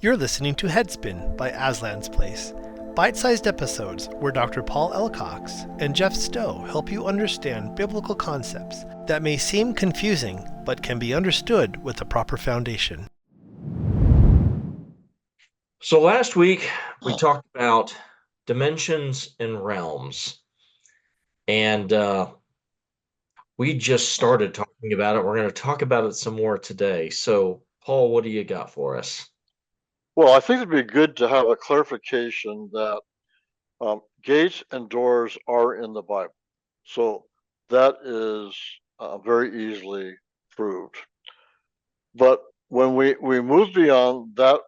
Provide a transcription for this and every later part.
You're listening to Headspin by Aslan's Place, bite-sized episodes where Dr. Paul L. Cox and Jeff Stow help you understand biblical concepts that may seem confusing but can be understood with a proper foundation. So last week we talked about dimensions and realms, and we just started talking about it. We're going to talk about it some more today. So, Paul, what do you got for us? Well, I think it'd be good to have a clarification that gates and doors are in the Bible. So that is very easily proved. But when we move beyond that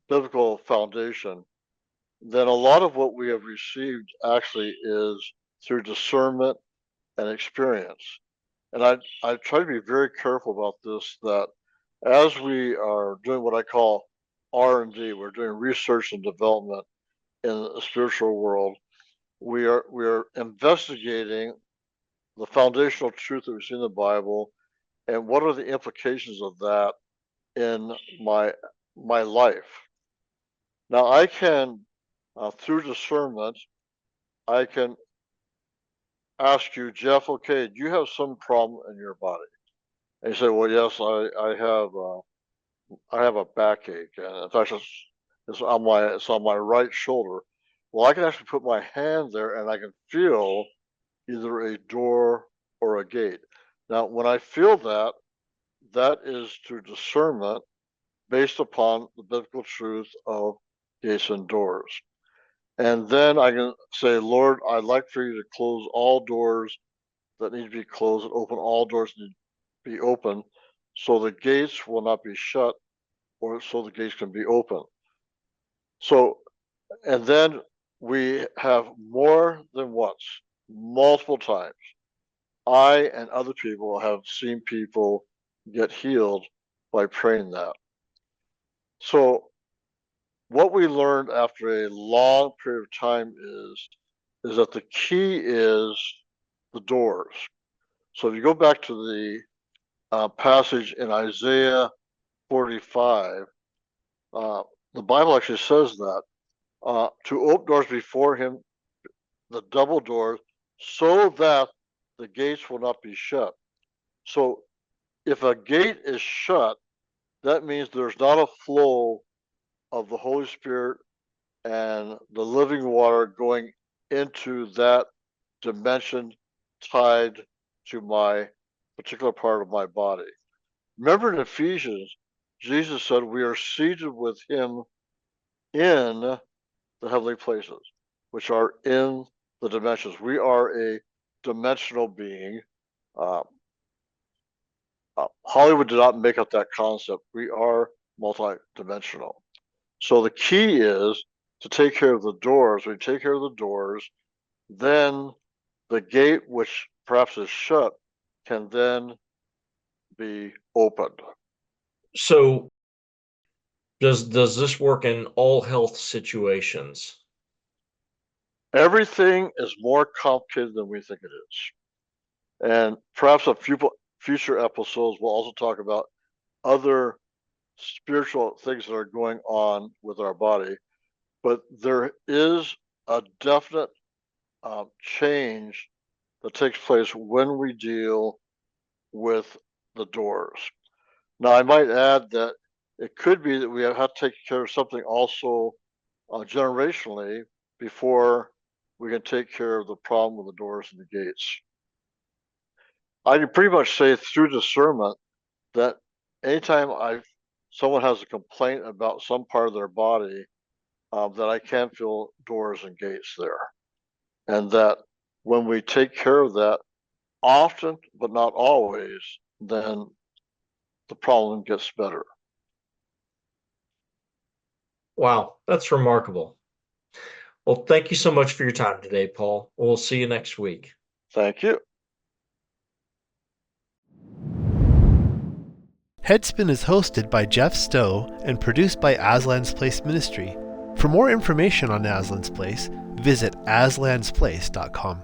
biblical foundation, then a lot of what we have received actually is through discernment and experience. And I try to be very careful about this, that as we are doing what I call R&D, we're doing research and development in the spiritual world, we are investigating the foundational truth that we see in the Bible and what are the implications of that in my life. Now I can through discernment, I can ask you, Jeff, okay, do you have some problem in your body? And you say, well, yes, I have a backache, and in fact, it's on my right shoulder. Well, I can actually put my hand there, and I can feel either a door or a gate. Now, when I feel that, that is through discernment based upon the biblical truth of gates and doors. And then I can say, Lord, I'd like for you to close all doors that need to be closed and open all doors that need to be open, so the gates will not be shut, or so the gates can be open. So, and then we have more than once, multiple times, I and other people have seen people get healed by praying that. So what we learned after a long period of time is that the key is the doors. So if you go back to the passage in Isaiah 45, the Bible actually says that to open doors before him, the double doors, so that the gates will not be shut. So if a gate is shut, that means there's not a flow of the Holy Spirit and the living water going into that dimension tied to my particular part of my body. Remember in Ephesians, Jesus said we are seated with him in the heavenly places, which are in the dimensions. We are a dimensional being. Hollywood did not make up that concept. We are multi-dimensional. So the key is to take care of the doors. When you take care of the doors, then the gate, which perhaps is shut, can then be opened. So, does this work in all health situations? Everything is more complicated than we think it is. And perhaps a few future episodes will also talk about other spiritual things that are going on with our body. But there is a definite change that takes place when we deal with the doors. Now, I might add that it could be that we have to take care of something also generationally before we can take care of the problem with the doors and the gates. I can pretty much say through discernment that anytime someone has a complaint about some part of their body, that I can feel doors and gates there. And that when we take care of that, often, but not always, then the problem gets better. Wow, that's remarkable. Well, thank you so much for your time today, Paul. We'll see you next week. Thank you. Headspin is hosted by Jeff Stow and produced by Aslan's Place Ministry. For more information on Aslan's Place, visit aslansplace.com.